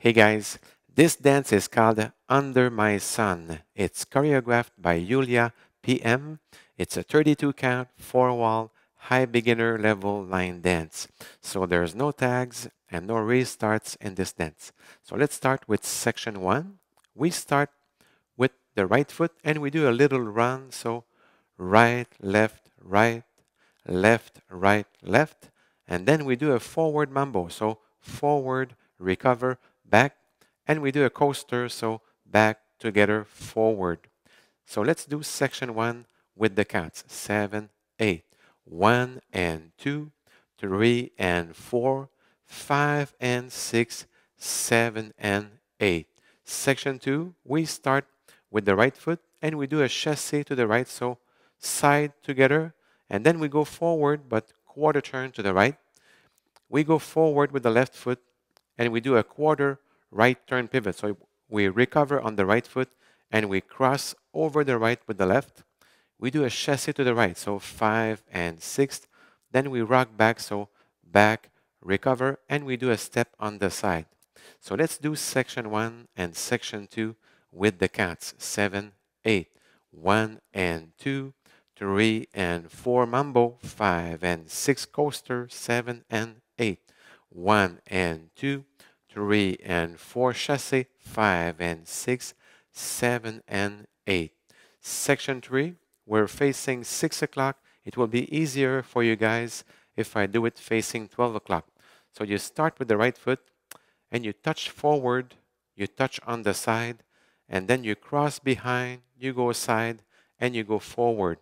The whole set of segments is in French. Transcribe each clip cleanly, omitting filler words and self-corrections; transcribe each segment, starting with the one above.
Hey guys, this dance is called Under My Sun. It's choreographed by Yulia PM. It's a 32 count, 4 wall, high beginner level line dance. So there's no tags and no restarts in this dance. So let's start with section 1. We start with the right foot and we do a little run. So right, left, right, left, right, left. And then we do a forward mambo. So forward, recover, back. And we do a coaster. So back, together, forward. So let's do section 1 with the counts. 7, 8. 1 and 2, 3 and 4, 5 and 6, 7 and 8. Section 2, we start with the right foot and we do a chassé to the right. So side together, and then we go forward but quarter turn to the right. We go forward with the left foot and we do a quarter right turn pivot. So we recover on the right foot and we cross over the right with the left. We do a chassé to the right, so 5 and 6. Then we rock back, so back, recover, and we do a step on the side. So let's do section 1 and section 2 with the counts. 7, 8. 1 and 2, 3 and 4 mambo, 5 and 6 coaster, 7 and 8. 1 and 2, 3 and 4 chassé, 5 and 6, 7 and 8. Section 3, we're facing 6 o'clock. It will be easier for you guys if I do it facing 12 o'clock. So you start with the right foot and you touch forward, you touch on the side, and then you cross behind, you go side, and you go forward.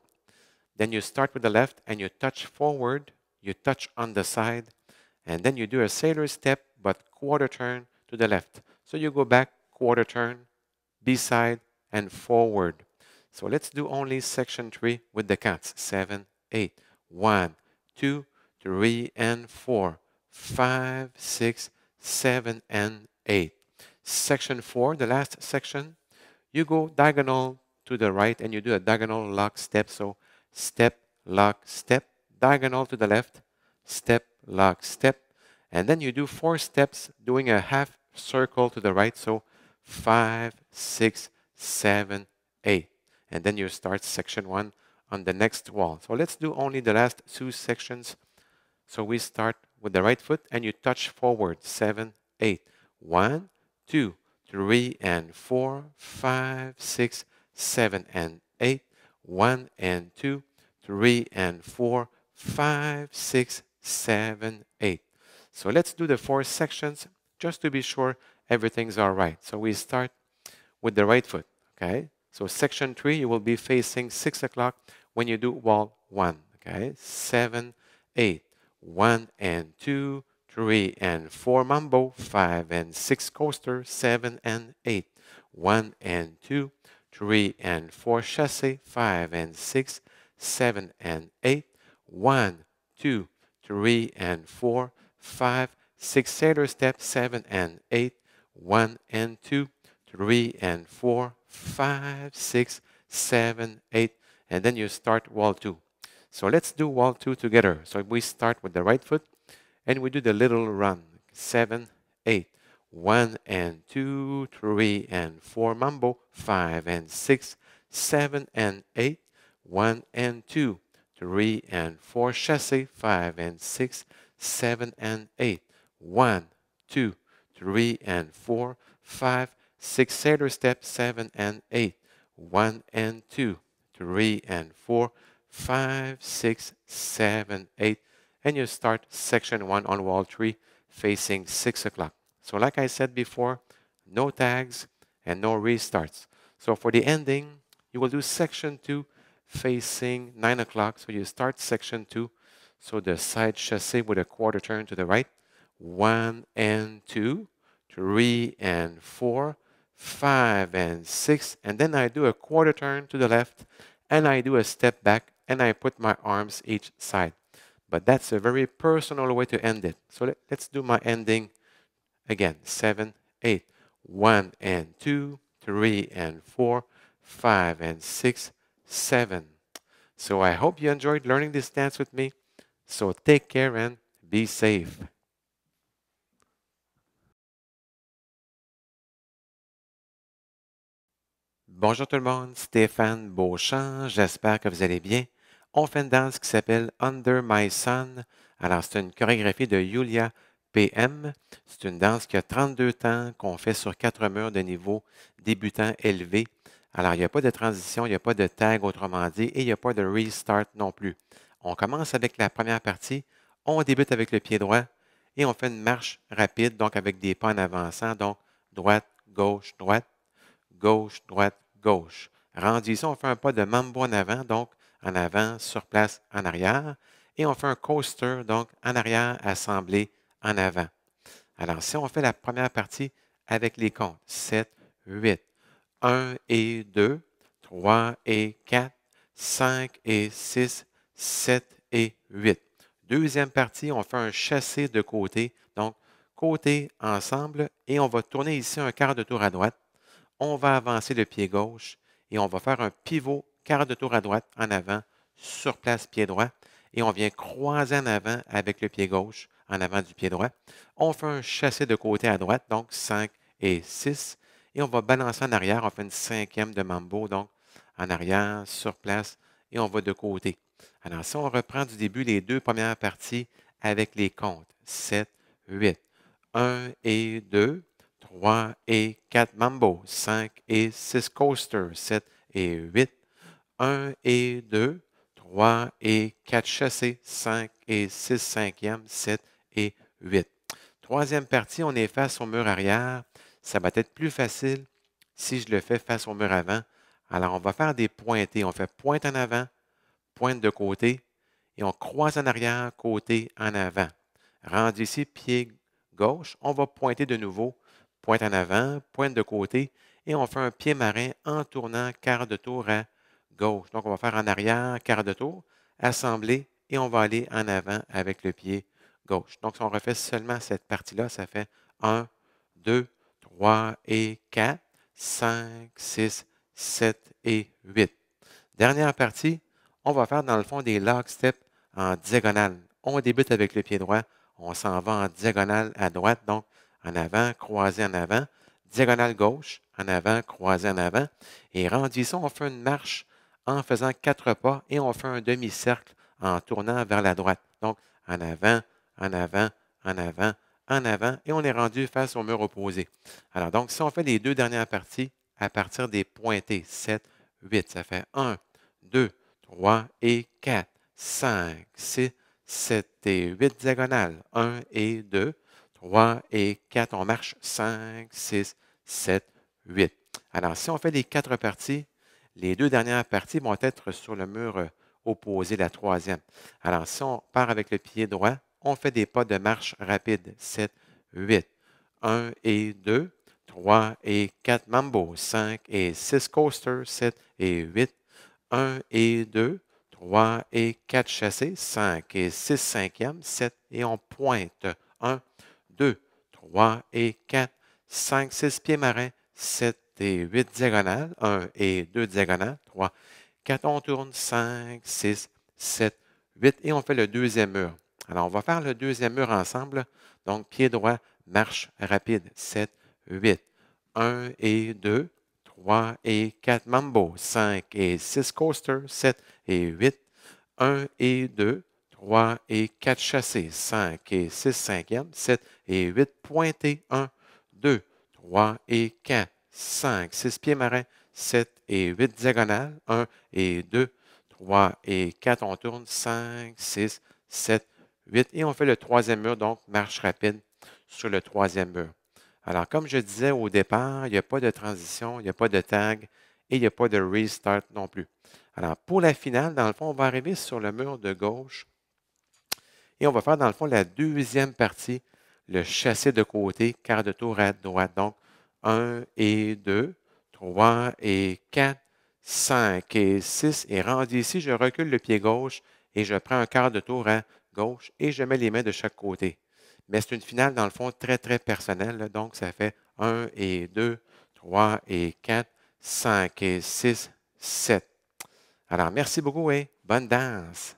Then you start with the left and you touch forward, you touch on the side, and then you do a sailor step but quarter turn to the left. So you go back, quarter turn, B-side, and forward. So let's do only section 3 with the counts. 7, 8. 1, 2, 3, and 4. 5, 6, 7, and 8. Section 4, the last section, you go diagonal to the right and you do a diagonal lock step. So step, lock, step, diagonal to the left, step, lock, step. And then you do 4 steps doing a half circle to the right. So 5, 6, 7, 8. And then you start section 1 on the next wall. So let's do only the last 2 sections. So we start with the right foot and you touch forward. 7, 8. 1, 2, 3 and 4, 5, 6, 7 and 8. 1 and 2, 3 and 4, 5, 6, 7, 8. So let's do the 4 sections just to be sure everything's all right. So we start with the right foot, okay? So section 3, you will be facing 6 o'clock when you do wall 1, okay? 7, 8. 1 and 2, 3 and 4 mambo, 5 and 6 coaster, 7 and 8. 1 and 2, 3 and 4 chassé, 5 and 6, 7 and 8. 1, 2, 3 and 4, 5, 6 sailor step, 7 and 8. 1 and 2, 3 and 4, 5, 6, 7, 8. And then you start wall 2. So let's do wall 2 together. So we start with the right foot and we do the little run. 7, 8. 1 and 2, 3 and 4 mambo, 5 and 6, 7 and 8. 1 and 2, 3 and 4 chassé, 5 and 6, 7 and 8. 1, 2, 3 and 4, 5, 6 sailor step, 7 and 8. 1 and 2, 3 and 4, 5, 6, 7, 8. And you start section 1 on wall 3 facing 6 o'clock. So like I said before, no tags and no restarts. So for the ending, you will do section 2 facing 9 o'clock. So you start section 2. So the side chassé with a quarter turn to the right. 1 and 2, 3 and 4, 5 and 6. And then I do a quarter turn to the left and I do a step back and I put my arms each side. But that's a very personal way to end it. So let's do my ending again. 7, 8. 1 and 2, 3 and 4, 5 and 6, 7. So I hope you enjoyed learning this dance with me. So take care and be safe. Bonjour tout le monde, Stéphane Beauchamp, j'espère que vous allez bien. On fait une danse qui s'appelle Under My Sun. Alors, c'est une chorégraphie de Yulia PM. C'est une danse qui a 32 temps, qu'on fait sur 4 murs de niveau débutant élevé. Alors, il n'y a pas de transition, il n'y a pas de tag, autrement dit, et il n'y a pas de restart non plus. On commence avec la première partie. On débute avec le pied droit et on fait une marche rapide, donc avec des pas en avançant. Donc, droite, gauche, droite, gauche, droite, gauche. Rendu ici, on fait un pas de mambo en avant, donc en avant, sur place, en arrière. Et on fait un coaster, donc en arrière, assemblé, en avant. Alors, si on fait la première partie avec les comptes, 7, 8, 1 et 2, 3 et 4, 5 et 6, 7 et 8. Deuxième partie, on fait un chassé de côté, donc côté ensemble, et on va tourner ici un quart de tour à droite. On va avancer le pied gauche et on va faire un pivot quart de tour à droite en avant, sur place pied droit, et on vient croiser en avant avec le pied gauche en avant du pied droit. On fait un chassé de côté à droite, donc 5 et 6, et on va balancer en arrière. On fait une cinquième de mambo, donc en arrière, sur place, et on va de côté. Alors, si on reprend du début les deux premières parties avec les comptes, 7, 8, 1 et 2, 3 et 4 mambo, 5 et 6 coaster, 7 et 8, 1 et 2, 3 et 4 chassés, 5 et 6 cinquièmes, 7 et 8. Troisième partie, on est face au mur arrière. Ça va être plus facile si je le fais face au mur avant. Alors, on va faire des pointés. On fait pointe en avant, pointe de côté, et on croise en arrière, côté en avant. Rendu ici, pied gauche, on va pointer de nouveau, pointe en avant, pointe de côté, et on fait un pied marin en tournant quart de tour à gauche. Donc, on va faire en arrière, quart de tour, assembler, et on va aller en avant avec le pied gauche. Donc, si on refait seulement cette partie-là, ça fait 1, 2, 3 et 4, 5, 6, 7 et 8. Dernière partie, on va faire dans le fond des lock steps en diagonale. On débute avec le pied droit, on s'en va en diagonale à droite, donc en avant, croisé en avant, diagonale gauche, en avant, croisé en avant. Et rendu ici, on fait une marche en faisant 4 pas et on fait un demi-cercle en tournant vers la droite. Donc en avant, en avant, en avant, en avant, et on est rendu face au mur opposé. Alors donc, si on fait les deux dernières parties à partir des pointés, 7, 8, ça fait 1, 2, 3 et 4, 5, 6, 7 et 8 diagonales. 1 et 2, 3 et 4. On marche 5, 6, 7, 8. Alors, si on fait les 4 parties, les deux dernières parties vont être sur le mur opposé, la troisième. Alors, si on part avec le pied droit, on fait des pas de marche rapide. 7, 8. 1 et 2, 3 et 4 mambo, 5 et 6 coaster, 7 et 8, 1 et 2, 3 et 4 chassés, 5 et 6 cinquièmes, 7 et on pointe. 1, 2, 3 et 4, 5, 6 pieds marins, 7 et 8 diagonales, 1 et 2 diagonales, 3, 4, on tourne, 5, 6, 7, 8 et on fait le deuxième mur. Alors, on va faire le deuxième mur ensemble. Donc, pied droit, marche rapide, 7, 8, 1 et 2, 3 et 4 mambo, 5 et 6 coaster, 7 et 8, 1 et 2, 3 et 4 chassés, 5 et 6 cinquièmes, 7 et 8 pointés, 1, 2, 3 et 4, 5, 6 pieds marins, 7 et 8 diagonales, 1 et 2, 3 et 4, on tourne, 5, 6, 7, 8 et on fait le troisième mur, donc marche rapide sur le troisième mur. Alors, comme je disais au départ, il n'y a pas de transition, il n'y a pas de tag et il n'y a pas de restart non plus. Alors, pour la finale, dans le fond, on va arriver sur le mur de gauche et on va faire, dans le fond, la deuxième partie, le chassé de côté, quart de tour à droite. Donc, 1 et 2, 3 et 4, 5 et 6. Et rendu ici, je recule le pied gauche et je prends un quart de tour à gauche et je mets les mains de chaque côté. Mais c'est une finale, dans le fond, très, très personnelle. Là. Donc, ça fait 1 et 2, 3 et 4, 5 et 6, 7. Alors, merci beaucoup et bonne danse.